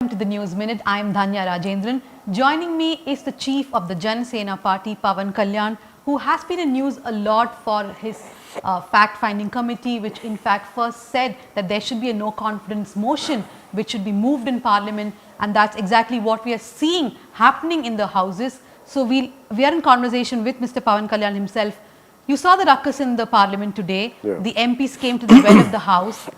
To the News Minute, I am Dhanya Rajendran. Joining me is the chief of the JanaSena party, Pawan Kalyan, who has been in news a lot for his fact-finding committee, which in fact first said that there should be a no-confidence motion which should be moved in parliament, and that's exactly what we are seeing happening in the houses. So we are in conversation with Mr. Pawan Kalyan himself. You saw the ruckus in the parliament today. Yeah. The MPs came to the well of the house.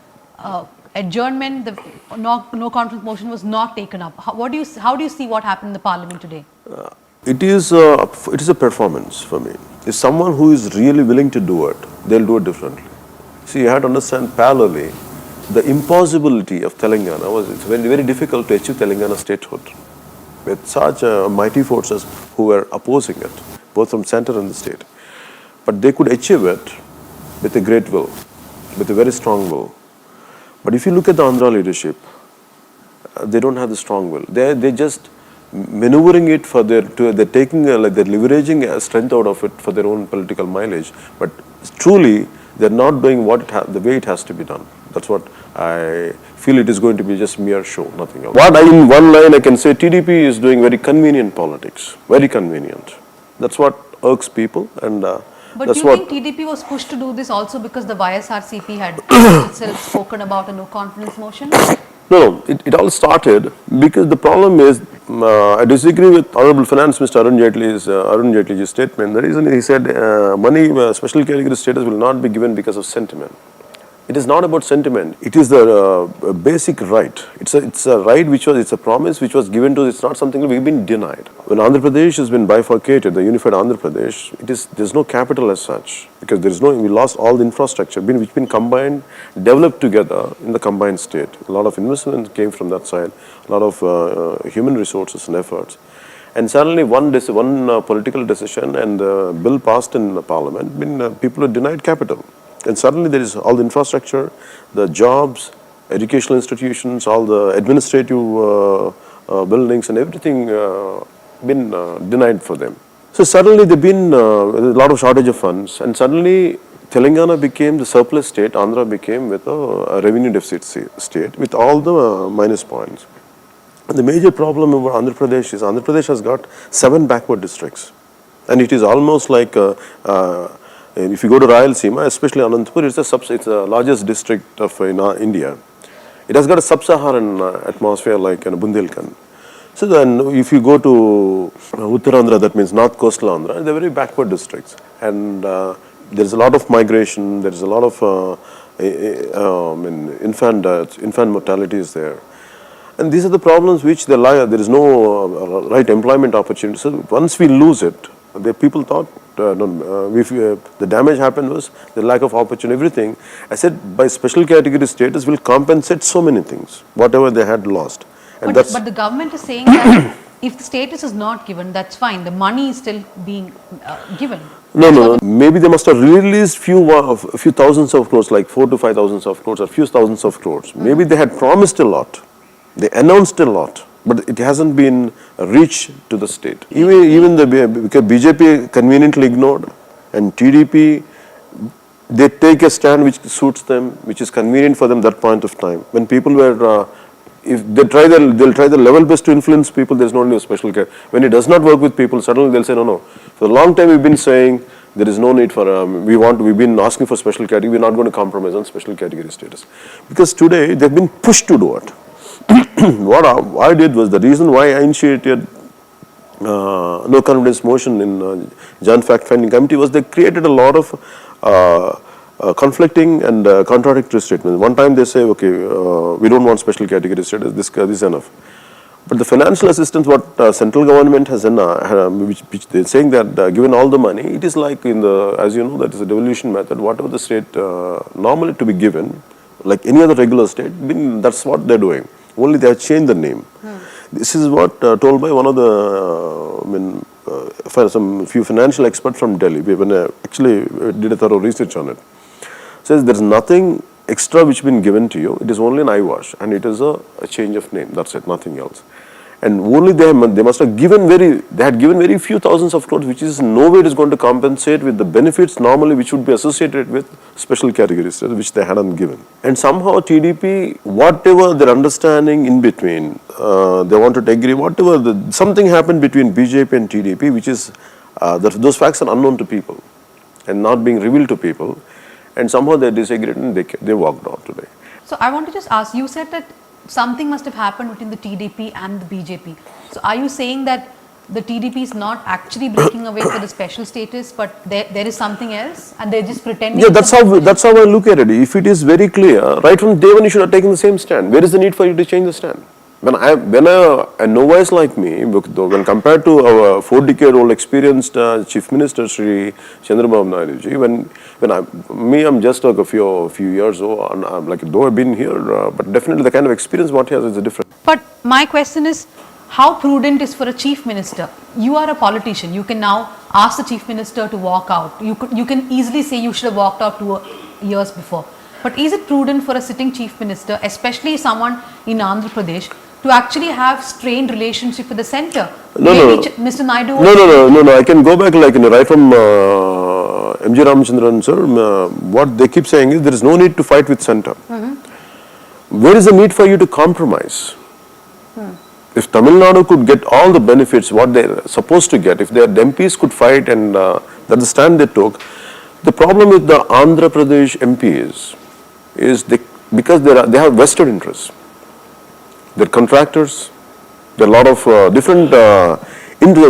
Adjournment, the no confidence motion was not taken up. How do you see what happened in the parliament today? It is a performance for me. If someone who is really willing to do it, they'll do it differently. See, you have to understand parallelly the impossibility of Telangana it's very, very difficult to achieve Telangana statehood with such mighty forces who were opposing it, both from center and the state. But they could achieve it with a great will, with a very strong will. But if you look at the Andhra leadership, they don't have the strong will. They're just maneuvering it for they're taking they're leveraging strength out of it for their own political mileage. But truly, they're not doing the way it has to be done. That's what I feel. It is going to be just mere show, nothing else. In one line I can say, TDP is doing very convenient politics, very convenient. That's what irks people, and but do you think TDP was pushed to do this also because the YSRCP had itself spoken about a no confidence motion? No, it all started because the problem is, I disagree with Honorable Finance Minister Arun Jaitley's statement. The reason he said special category status will not be given because of sentiment. It is not about sentiment. It is the basic right. It's a right it's a promise which was given to us. It's not something that we've been denied. When Andhra Pradesh has been bifurcated, the unified Andhra Pradesh, there's no capital as such because we lost all the infrastructure which been combined, developed together in the combined state. A lot of investment came from that side, a lot of human resources and efforts. And suddenly one political decision and the bill passed in the parliament, people are denied capital. And suddenly there is all the infrastructure, the jobs, educational institutions, all the administrative buildings and everything been denied for them. So suddenly there's been a lot of shortage of funds, and suddenly Telangana became the surplus state, Andhra became with a revenue deficit state with all the minus points. And the major problem about Andhra Pradesh is Andhra Pradesh has got 7 backward districts, and it is almost like if you go to Rayalaseema, especially Anantapur, it's the largest district of India. It has got a sub-Saharan atmosphere like Bundelkhand. So then if you go to Uttarandhra, that means North Coastal Andhra, they're very backward districts. And there's a lot of migration, there's a lot of infant mortality is there. And these are the problems which there is no right employment opportunity. So once we lose it, the people thought the damage happened was the lack of opportunity, everything. I said by special category status will compensate so many things, whatever they had lost. And but the government is saying that if the status is not given, that's fine. The money is still being given. No. Maybe they must have released few thousands of crores, like 4,000 to 5,000 of crores or few thousands of crores. Maybe they had promised a lot. They announced a lot. But it hasn't been reached to the state. Even because BJP conveniently ignored, and TDP, they take a stand which suits them, which is convenient for them that point of time. When people were, if they'll try the level best to influence people, there's no need of special care. When it does not work with people, suddenly they'll say, no. For a long time we've been saying there is no need for, we've been asking for special category, we're not going to compromise on special category status. Because today they've been pushed to do it. What I did was, the reason why I initiated no confidence motion in Jan fact-finding committee was they created a lot of conflicting and contradictory statements. One time they say, okay, we don't want special category status, this is enough. But the financial assistance what central government has done, which they're saying that given all the money, it is like as you know, that is a devolution method, whatever the state normally to be given, like any other regular state, that's what they're doing. Only they have changed the name. This is what told by one of the, some few financial experts from Delhi. We actually did a thorough research on it. Says there's nothing extra which has been given to you. It is only an eyewash, and it is a change of name. That's it, nothing else. And only they must have given they had given very few thousands of crores, which is no way it is going to compensate with the benefits normally which would be associated with special category status, which they hadn't given. And somehow TDP, whatever their understanding in between, they wanted to agree, something happened between BJP and TDP, which is, those facts are unknown to people and not being revealed to people. And somehow they disagreed and they walked out today. So I want to just ask, you said that something must have happened between the TDP and the BJP. So are you saying that the TDP is not actually breaking away for the special status, but there is something else and they're just pretending? Yeah, that's how I look at it. If it is very clear, right from day one you should have taken the same stand. Where is the need for you to change the stand? When a novice like me, when compared to our 4-decade-old experienced Chief Minister Shri Chandrababu Naidu ji, I'm just like a few years old, and I'm like, though I've been here, but definitely the kind of experience what he has is different. But my question is, how prudent is for a Chief Minister? You are a politician. You can now ask the Chief Minister to walk out. You can easily say you should have walked out 2 years before. But is it prudent for a sitting Chief Minister, especially someone in Andhra Pradesh, to actually have strained relationship with the centre? No. Mr. Naidu. No. I can go back right from M.G. Ramachandran sir. What they keep saying is there is no need to fight with centre. Where is the need for you to compromise? If Tamil Nadu could get all the benefits what they're supposed to get, if their MPs could fight and that's the stand they took, the problem with the Andhra Pradesh MPs is because they have vested interests. They're contractors. There are a lot of different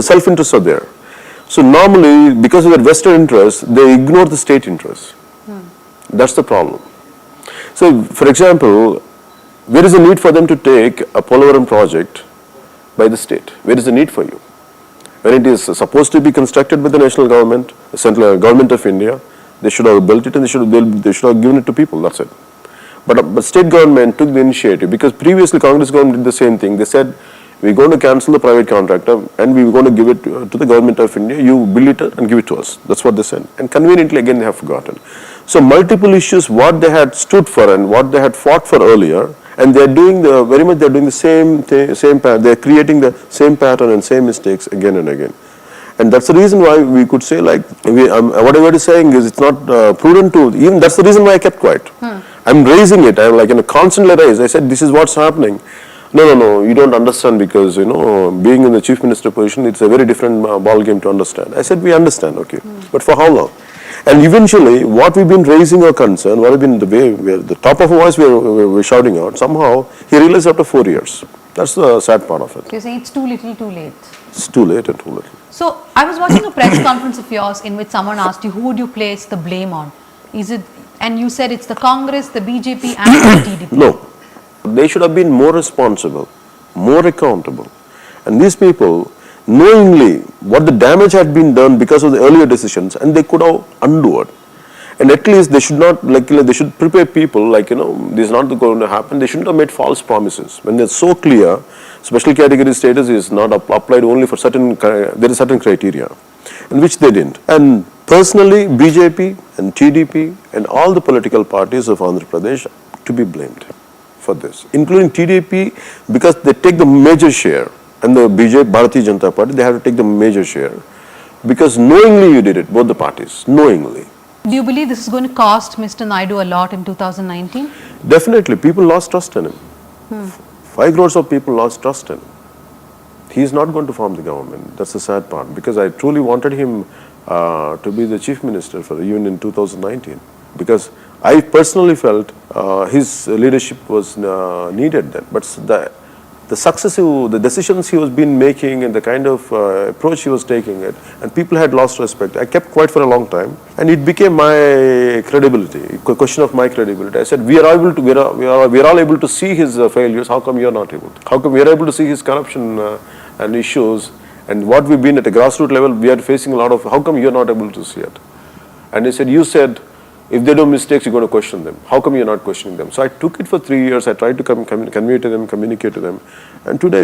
self-interests are there. So normally, because of their vested interests, they ignore the state interests. That's the problem. So, for example, where is the need for them to take a Polavaram project by the state? Where is the need for you? When it is supposed to be constructed by the national government, the central government of India, they should have built it and they should have given it to people. That's it. But state government took the initiative because previously Congress government did the same thing. They said, we're going to cancel the private contractor and we're going to give it to the government of India. You build it and give it to us. That's what they said. And conveniently again they have forgotten. So multiple issues, what they had stood for and what they had fought for earlier, and they're doing the same pattern. They're creating the same pattern and same mistakes again and again. And that's the reason why we could say whatever it is saying is it's not prudent to, even that's the reason why I kept quiet. I'm raising it, I'm like in a constantly raise. I said this is what's happening. No, you don't understand because, being in the Chief Minister position, it's a very different ball game to understand. I said we understand, okay, but for how long? And eventually, what we've been raising our concern, what have been the way, the top of our voice we're shouting out, somehow he realized after 4 years. That's the sad part of it. So you say it's too little, too late. It's too late and too little. So I was watching a press conference of yours in which someone asked you, who would you place the blame on? Is it, and you said it's the Congress, the BJP and the TDP. No. They should have been more responsible, more accountable. And these people, knowingly what the damage had been done because of the earlier decisions, and they could have undo it. And at least they should not, they should prepare people, this is not going to happen. They shouldn't have made false promises. When they're so clear, special category status is not applied only for there is certain criteria, and which they didn't. And personally, BJP and TDP and all the political parties of Andhra Pradesh to be blamed for this, including TDP, because they take the major share, and the BJP, Bharatiya Janata Party, they have to take the major share, because knowingly you did it, both the parties, knowingly. Do you believe this is going to cost Mr. Naidu a lot in 2019? Definitely, people lost trust in him. 5 crores of people lost trust in him. He is not going to form the government. That's the sad part, because I truly wanted him to be the Chief Minister for even in 2019, because I personally felt his leadership was needed then. But the decisions he was been making and the kind of approach he was taking it, and people had lost respect. I kept quiet for a long time, and it became my credibility, a question of my credibility. I said, we are all able to see his failures. How come you are not able to? How come we are able to see his corruption and issues? And what we've been at a grassroots level, we are facing a lot of, how come you're not able to see it? And he said, you said, if they do mistakes, you're going to question them. How come you're not questioning them? So I took it for 3 years. I tried to convey to them, communicate to them. And today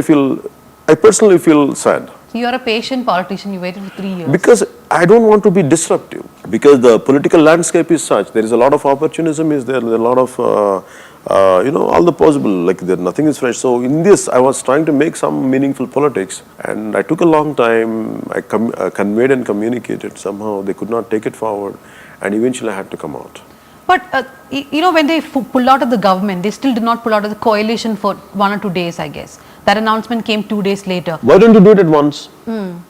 I personally feel sad. So you're a patient politician, you waited for 3 years. Because I don't want to be disruptive. Because the political landscape is such, there is a lot of opportunism, there are a lot of all the possible, like nothing is fresh. So in this, I was trying to make some meaningful politics, and I took a long time. I conveyed and communicated. Somehow they could not take it forward, and eventually I had to come out. But when they pulled out of the government, they still did not pull out of the coalition for 1 or 2 days, I guess. That announcement came 2 days later. Why don't you do it at once?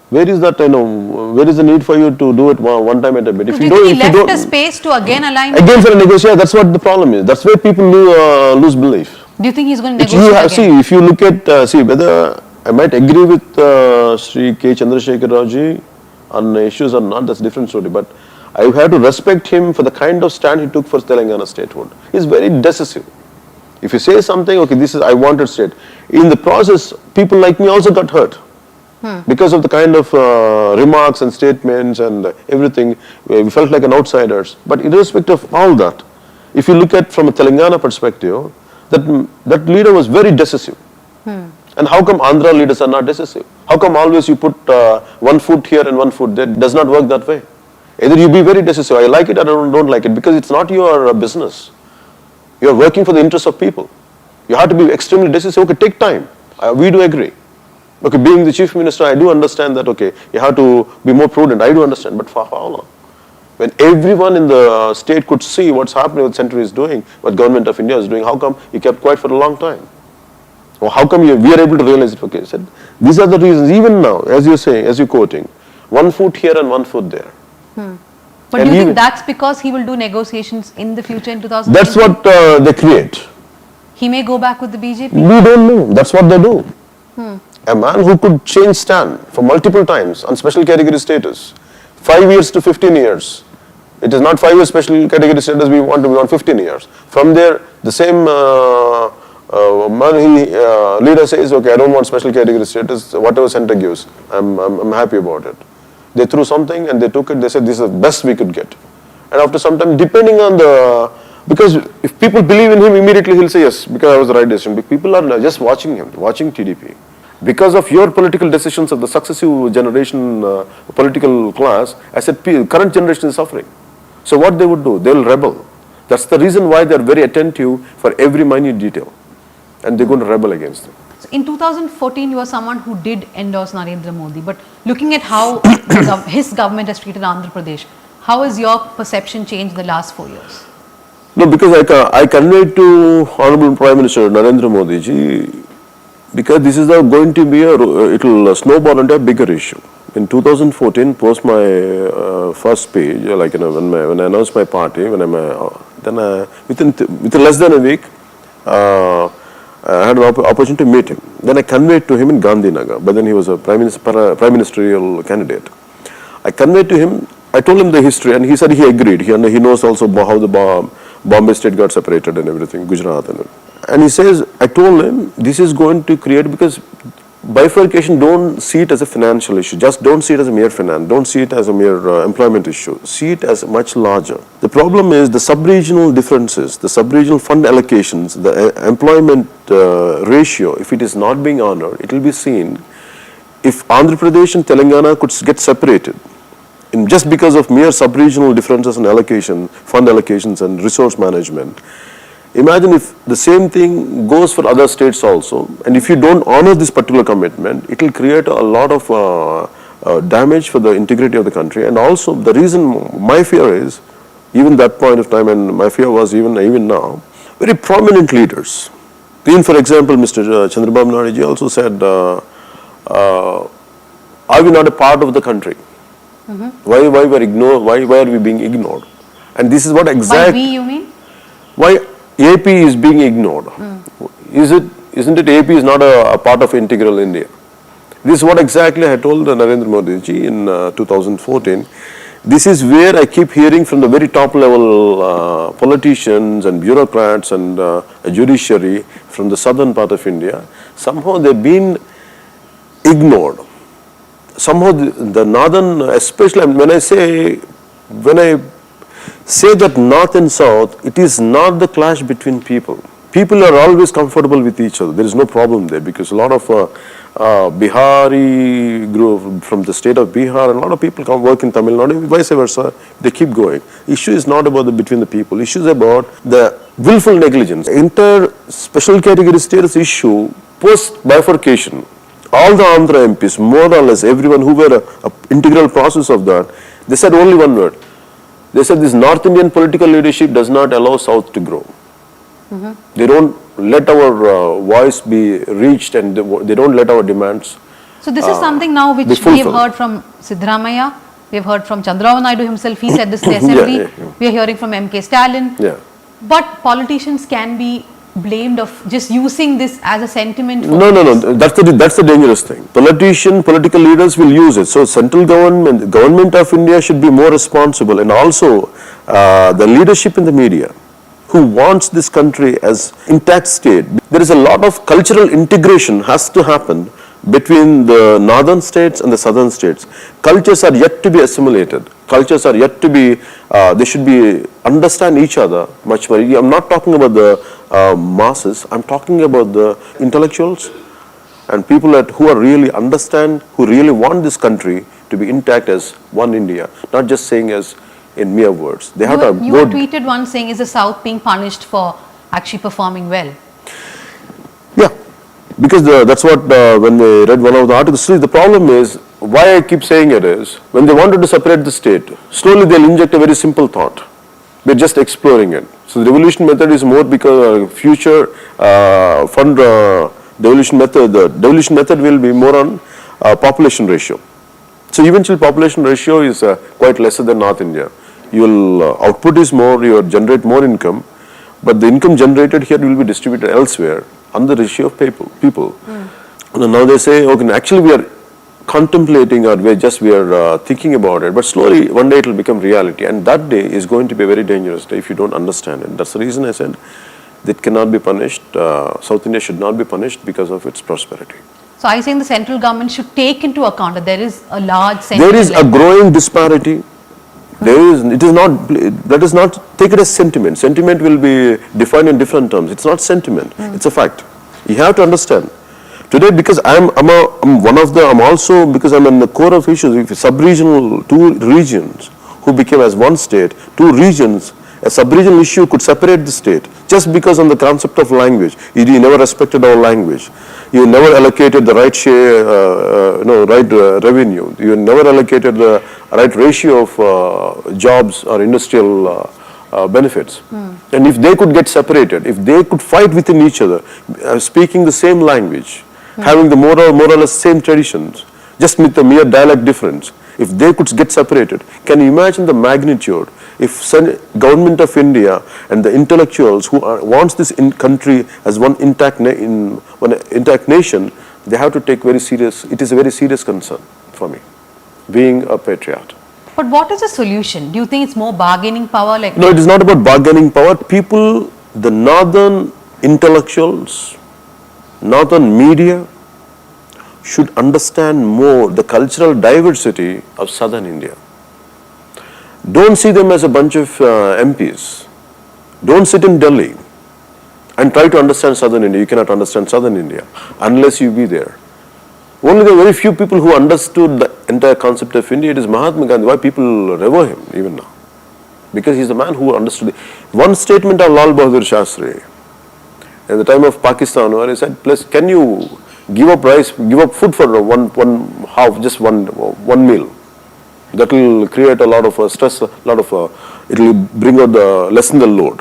Where is that, where is the need for you to do it one time at a bit? Do you think he left a space to again align? Again for a negotiation, that's what the problem is. That's where people lose belief. Do you think he's going to negotiate again? See, if you look at, whether I might agree with Sri K. Chandrasekhar Rao on issues or not, that's a different story. But I have to respect him for the kind of stand he took for Telangana statehood. He's very decisive. If you say something, okay, this is, I wanted state. In the process, people like me also got hurt. Because of the kind of remarks and statements and everything, we felt like an outsiders. But irrespective of all that, if you look at from a Telangana perspective, that leader was very decisive. And how come Andhra leaders are not decisive? How come always you put one foot here and one foot there? It does not work that way. Either you be very decisive, I like it or I don't like it, because it's not your business. You are working for the interests of people. You have to be extremely decisive. Okay, take time. We do agree. Okay, being the chief minister, I do understand that, okay, you have to be more prudent. I do understand, but for how long? When everyone in the state could see what's happening, what Central is doing, what government of India is doing, how come you kept quiet for a long time? Or how come we are able to realize it? Okay, said, these are the reasons, even now, as you're saying, as you're quoting, one foot here and one foot there. But and do you think that's because he will do negotiations in the future in 2019? That's what they create. He may go back with the BJP? We don't know. That's what they do. A man who could change stand for multiple times on special category status, 5 years to 15 years. It is not 5 years special category status we want 15 years. From there, the same leader says, okay, I don't want special category status, whatever center gives, I'm happy about it. They threw something and they took it, they said this is the best we could get. And after some time, depending on because if people believe in him, immediately he'll say yes, because I was the right decision. But people are just watching him, watching TDP. Because of your political decisions of the successive generation political class, I said current generation is suffering. So what they would do? They will rebel. That's the reason why they are very attentive for every minute detail. And they're going to rebel against them. So in 2014, you were someone who did endorse Narendra Modi. But looking at how his government has treated Andhra Pradesh, how has your perception changed the last 4 years? No, because I conveyed to Honorable Prime Minister Narendra Modi ji, because this is going to be it will snowball into a bigger issue. In 2014, post my first speech, like when I announced my party, within less than a week, I had an opportunity to meet him. Then I conveyed to him in Gandhinagar, but then he was a prime ministerial candidate. I conveyed to him. I told him the history, and he said he agreed. He knows also how the Bombay state got separated and everything, Gujarat and he says, I told him this is going to create, because bifurcation, don't see it as a financial issue. Just don't see it as a mere finance. Don't see it as a mere employment issue. See it as much larger. The problem is the sub-regional differences, the sub-regional fund allocations, the employment ratio. If it is not being honored, it will be seen. If Andhra Pradesh and Telangana could get separated, just because of mere sub-regional differences in allocation, fund allocations and resource management. Imagine if the same thing goes for other states also, and if you don't honor this particular commitment, it will create a lot of damage for the integrity of the country. And also the reason my fear is, even that point of time, and my fear was even now, very prominent leaders. Even for example, Mr. Chandrababu Naidu also said, are we not a part of the country? Why we're ignored? Why are we being ignored? And this is what exactly. By we, you mean? Why AP is being ignored? Isn't it AP is not a part of integral India? This is what exactly I told Narendra Modi ji in 2014. This is where I keep hearing from the very top level politicians and bureaucrats and judiciary from the southern part of India. Somehow they've been ignored. Somehow the northern, especially when I say that north and south, it is not the clash between people. people are always comfortable with each other. There is no problem there because a lot of Bihari group from the state of Bihar and a lot of people come work in Tamil Nadu, vice versa, they keep going. Issue is not about the between the people, issue is about the willful negligence. Entire special category status issue post bifurcation, all the Andhra MPs, more or less everyone who were a integral process of that, they said only one word. They said this North Indian political leadership does not allow South to grow. They don't let our voice be reached and they don't let our demands. So this is something now which we have heard from Siddaramaiah, we have heard from Chandrababu Naidu himself, he said this in the assembly, we are hearing from MK Stalin. But politicians can be blamed of just using this as a sentiment for No, that's the dangerous thing. Political leaders will use it. So central government of India should be more responsible, and also the leadership in the media who wants this country as intact state. There is a lot of cultural integration has to happen between the northern states and the southern states. Cultures are yet to be assimilated. Cultures are yet to be, they should be understand each other much more. I'm not talking about the masses, I'm talking about the intellectuals and people who are really understand, who really want this country to be intact as one India, not just saying as in mere words. They have to. You tweeted one saying, is the South being punished for actually performing well? Yeah, because that's what when we read one of the articles. See, the problem is, why I keep saying it is, when they wanted to separate the state, slowly they'll inject a very simple thought. We're just exploring it. So the devolution method is more because future fund devolution method. The devolution method will be more on population ratio. So eventual population ratio is quite lesser than North India. Your output is more, you generate more income, but the income generated here will be distributed elsewhere on the ratio of people. And now they say, okay, actually we are contemplating or we are thinking about it, but slowly one day it will become reality, and that day is going to be a very dangerous day if you don't understand it. That's the reason I said it cannot be punished. South India should not be punished because of its prosperity. So are you saying the central government should take into account that there is a large central There is a growing disparity. Let us not take it as sentiment. Sentiment will be defined in different terms. It's not sentiment, it's a fact. You have to understand. Today, because I'm also, because I'm in the core of issues, if sub-regional, two regions who became as one state, two regions, a sub-regional issue could separate the state just because on the concept of language. You never respected our language. You never allocated the right share, revenue. You never allocated the right ratio of jobs or industrial benefits. And if they could get separated, if they could fight within each other, speaking the same language, having the more or less same traditions, just with the mere dialect difference, if they could get separated, can you imagine the magnitude? If government of India and the intellectuals who wants this country as one intact nation, they have to take very serious. It is a very serious concern for me, being a patriot. But what is the solution? Do you think it's more bargaining power? No, it is not about bargaining power. People, the northern intellectuals, northern media should understand more the cultural diversity of southern India. Don't see them as a bunch of MPs. Don't sit in Delhi and try to understand southern India. You cannot understand southern India unless you be there. Only the very few people who understood the entire concept of India, it is Mahatma Gandhi. Why people revere him even now? Because he's the man who understood. One statement of Lal Bahadur Shastri at the time of Pakistan, where he said, "Please, can you give up rice, give up food for one meal? That will create a lot of stress, it will bring out lessen the load.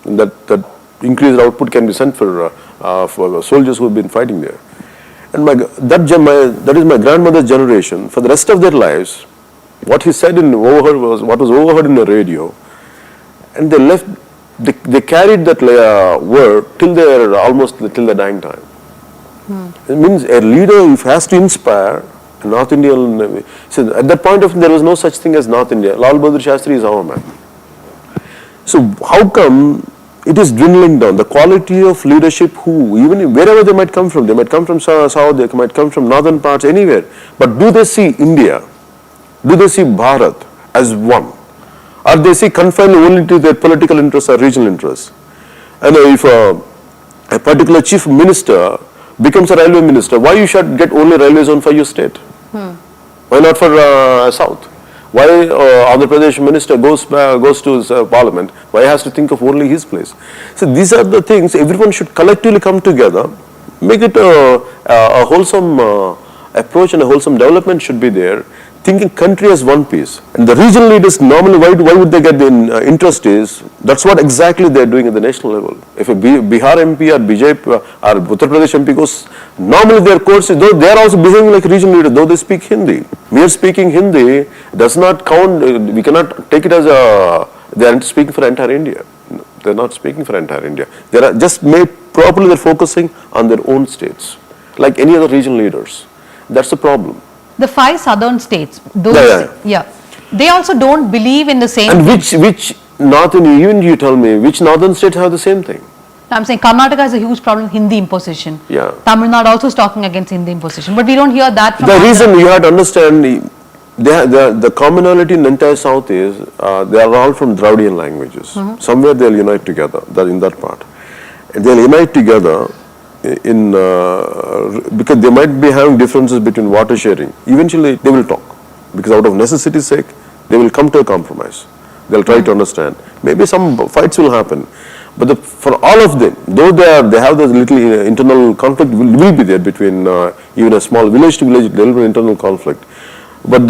And that increased output can be sent for soldiers who have been fighting there." And that is my grandmother's generation. For the rest of their lives, what he said was overheard in the radio, and they left. They carried that word till their dying time. It means a leader, if has to inspire North Indian. So at that point of time, there was no such thing as North India. Lal Bahadur Shastri is our man. So how come it is dwindling down? The quality of leadership, even wherever they might come from south, they might come from northern parts, anywhere. But do they see India? Do they see Bharat as one? Or they see confined only to their political interests or regional interests? And if a particular chief minister becomes a railway minister, why you should get only railway zone for your state? Why not for South? Why Andhra Pradesh minister goes to parliament? Why has to think of only his place? So these are the things everyone should collectively come together, make it a wholesome approach, and a wholesome development should be there. Thinking country as one piece. And the regional leaders normally, why would they get the interest is, that's what exactly they're doing at the national level. If a Bihar MP or BJP or Uttar Pradesh MP goes, normally their course is, though they are also behaving like regional leaders, though they speak Hindi. Mere speaking Hindi does not count, we cannot take it as they are speaking for entire India. No, they're not speaking for entire India. They are just made properly, they're focusing on their own states, like any other regional leaders. That's the problem. The 5 southern states, those, they also don't believe in the same. And which northern, even you tell me, which northern states have the same thing? I'm saying Karnataka has a huge problem with Hindi imposition. Yeah. Tamil Nadu also is talking against Hindi imposition, but we don't hear that from. The reason you have to understand, the commonality in the entire south is they are all from Dravidian languages. Somewhere they'll unite together. In that part, and they'll unite together. Because they might be having differences between water sharing. Eventually they will talk, because out of necessity's sake they will come to a compromise. They'll try to understand. Maybe some fights will happen, but for all of them, though they have this little internal conflict will be there between even a small village to village, there will be internal conflict. But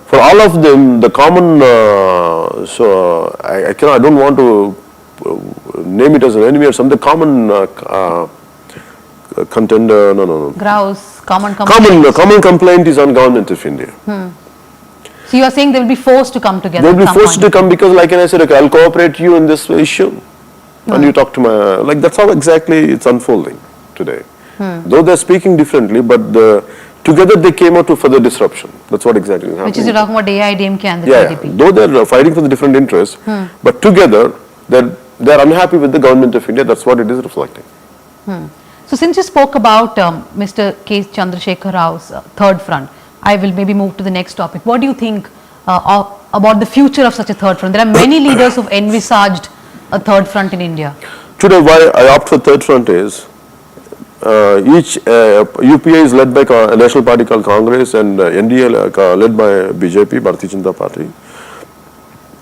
for all of them, the common I don't want to name it as an enemy or something. Common contender, grouse, common complaint. Common complaint is on government of India. So you are saying they will be forced to come together? They will be forced to come, because like I said, okay, I'll cooperate you in this issue, and you talk to my, like that's how exactly it's unfolding today. Though they're speaking differently, but together they came out to further disruption. That's what exactly is happening. Which is you're talking about AIDMK and the PDP. Though they're fighting for the different interests, but together they're unhappy with the government of India. That's what it is reflecting. So since you spoke about Mr. K. Chandrasekhar Rao's third front, I will maybe move to the next topic. What do you think about the future of such a third front? There are many leaders who've envisaged a third front in India. Today, why I opt for third front is, each UPA is led by a national party called Congress, and NDA led by BJP, Bharatiya Janata Party.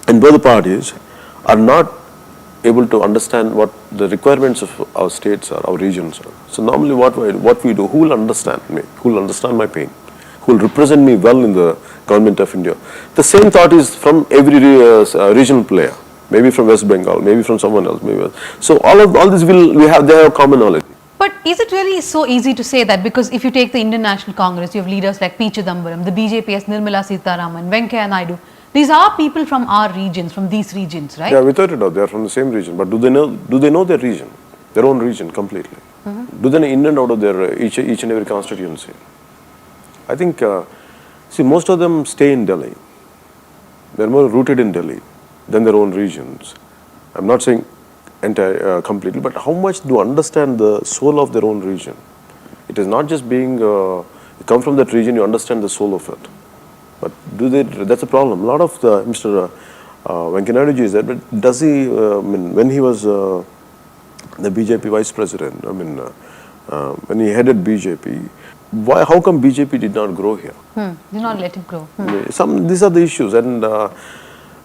And both the parties are not able to understand what the requirements of our states are, our regions are. So normally what we do, who will understand me, who will understand my pain, who will represent me well in the government of India. The same thought is from every regional player, maybe from West Bengal, maybe from someone else, maybe. So all this they have commonality. But is it really so easy to say that? Because if you take the Indian National Congress, you have leaders like P. Chidambaram, the BJP has Nirmala Sitharaman, Venkaiah Naidu. These are people from our regions, from these regions, right? Yeah, without a doubt, they are from the same region. But do they know their region, their own region completely? Do they know in and out of their each and every constituency? I think, see, most of them stay in Delhi. They are more rooted in Delhi than their own regions. I'm not saying completely, but how much do understand the soul of their own region? It is not just being you come from that region, you understand the soul of it. But that's a problem. A lot of Mr. Venkaiah Naidu is there, but does he, when he was the BJP vice president, when he headed BJP, how come BJP did not grow here? Did not let it grow. These are the issues, and there are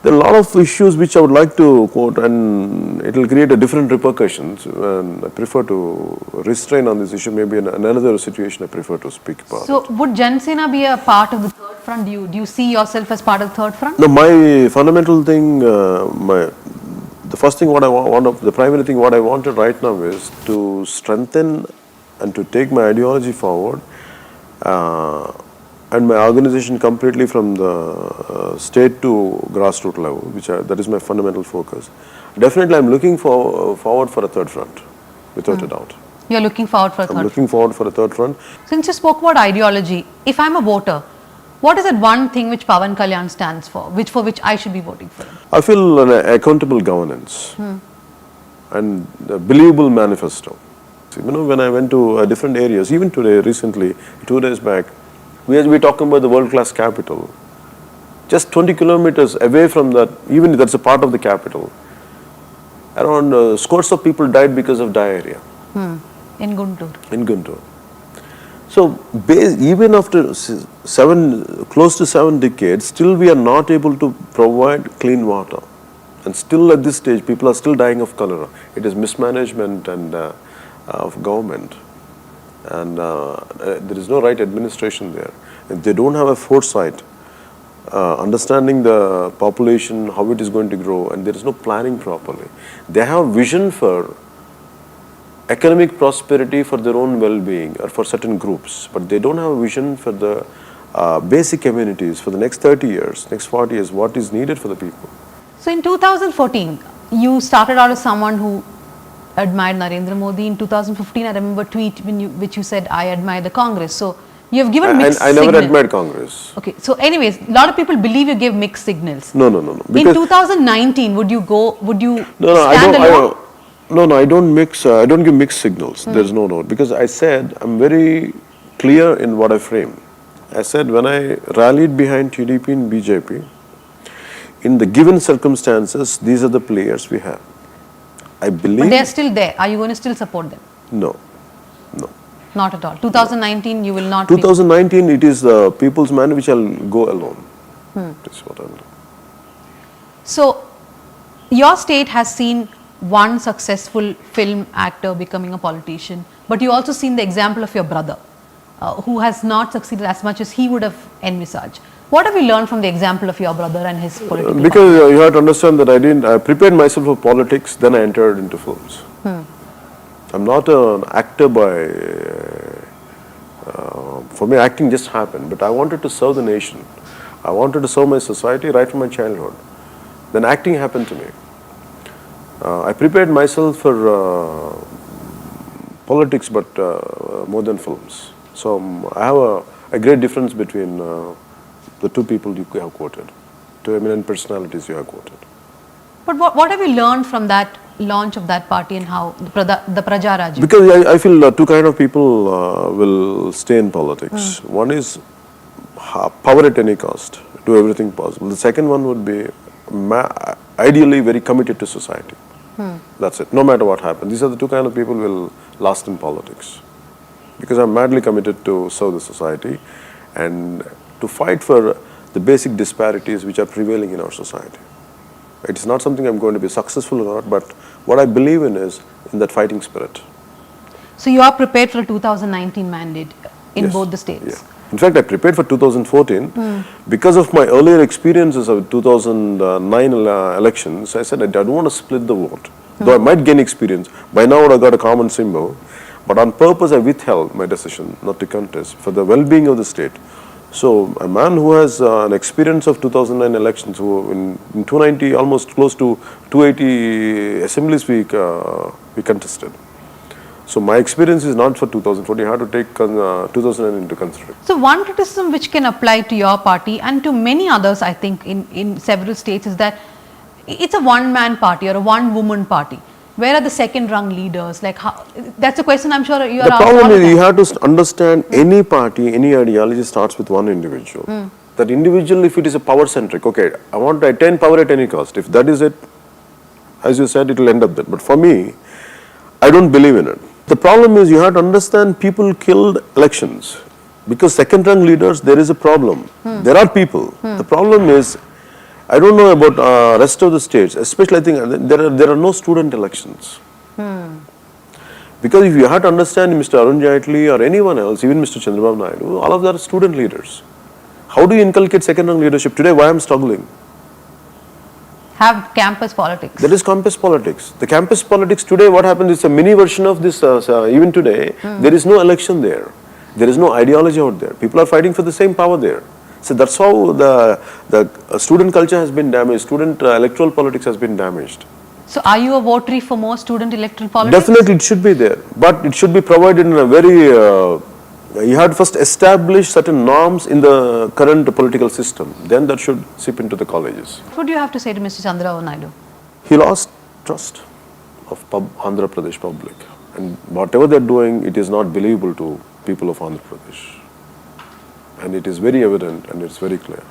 a lot of issues which I would like to quote, and it will create a different repercussions. And I prefer to restrain on this issue. Maybe in another situation, I prefer to speak about. So, would JanaSena be a part of the third front? Do you see yourself as part of the third front? No, my fundamental thing, the first thing the primary thing what I wanted right now is to strengthen and to take my ideology forward. And my organization completely from the state to grassroots level, that is my fundamental focus. Definitely, I'm looking forward for a third front, without a doubt. You're looking forward for a third front? I'm looking forward for a third front. Since you spoke about ideology, if I'm a voter, what is that one thing which Pawan Kalyan stands for which I should be voting for? I feel an accountable governance and a believable manifesto. When I went to different areas, even today, recently, 2 days back, we are talking about the world-class capital. Just 20 kilometers away from that, even if that's a part of the capital, around scores of people died because of diarrhea. In Guntur. In Guntur. So even after close to 7 decades, still we are not able to provide clean water. And still at this stage, people are still dying of cholera. It is mismanagement and of government. And there is no right administration there. If they don't have a foresight, understanding the population, how it is going to grow, and there is no planning properly. They have vision for economic prosperity for their own well-being or for certain groups, but they don't have a vision for the basic communities for the next 30 years, next 40 years, what is needed for the people. So in 2014, you started out as someone who admired Narendra Modi. In 2015, I remember a tweet which you said, I admire the Congress. So you have given mixed signals. I never admired Congress. Okay, so anyways, a lot of people believe you gave mixed signals. No. In 2019, would you No, stand alone? I don't give mixed signals. There's no note. Because I said, I'm very clear in what I framed. I said, when I rallied behind TDP and BJP, in the given circumstances, these are the players we have. I believe... But they're still there. Are you going to still support them? No. Not at all. 2019, you will not 2019, it is the people's man which I'll go alone. That's what I'm doing. So, your state has seen one successful film actor becoming a politician, but you also seen the example of your brother, who has not succeeded as much as he would have envisaged. What have you learned from the example of your brother and his political Because you have to understand that I prepared myself for politics, then I entered into films. I'm not an actor by, for me acting just happened, but I wanted to serve the nation. I wanted to serve my society right from my childhood. Then acting happened to me. I prepared myself for politics, but more than films. So I have a great difference between the two people you have quoted, two eminent personalities you have quoted. But what have you learned from that launch of that party and how the Praja Raj? Because I feel two kind of people will stay in politics. One is power at any cost, do everything possible. The second one would be ideally very committed to society. That's it, no matter what happens. These are the two kind of people who will last in politics. Because I'm madly committed to serve the society and to fight for the basic disparities which are prevailing in our society. It is not something I'm going to be successful or not, but what I believe in is in that fighting spirit. So you are prepared for a 2019 mandate in both the states? Yeah. In fact, I prepared for 2014 because of my earlier experiences of 2009 elections. I said I don't want to split the vote, though I might gain experience. By now I would have got a common symbol, but on purpose I withheld my decision not to contest for the well-being of the state. So a man who has an experience of 2009 elections, who in 290, almost close to 280 assemblies we contested. So my experience is not for 2014, you have to take 2009 into consideration. So one criticism which can apply to your party and to many others, I think, in several states is that it's a one-man party or a one-woman party. Where are the second-rung leaders? Like, that's a question I'm sure you are asked all the time. The problem is you have to understand any party, any ideology starts with one individual. That individual, if it is a power-centric, okay, I want to attain power at any cost. If that is it, as you said, it will end up there. But for me, I don't believe in it. The problem is you have to understand people killed elections. Because second-rung leaders, there is a problem. There are people. The problem is, I don't know about rest of the states, especially I think there are no student elections. Because if you have to understand Mr. Arun Jaitley or anyone else, even Mr. Chandrababu Naidu, all of them are student leaders. How do you inculcate second-rung leadership? Today, why I'm struggling? Have campus politics. That is campus politics. The campus politics today, what happens is a mini version of this, even today, there is no election there. There is no ideology out there. People are fighting for the same power there. So that's how the student culture has been damaged, student electoral politics has been damaged. So are you a votary for more student electoral politics? Definitely it should be there, but it should be provided in a very, you have to first establish certain norms in the current political system, then that should seep into the colleges. What do you have to say to Mr. Chandrababu Naidu? He lost trust of Andhra Pradesh public, and whatever they're doing, it is not believable to people of Andhra Pradesh. And it is very evident and it's very clear.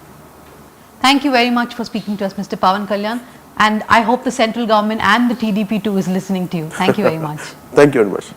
Thank you very much for speaking to us, Mr. Pawan Kalyan. And I hope the central government and the TDP too is listening to you. Thank you very much. Thank you very much.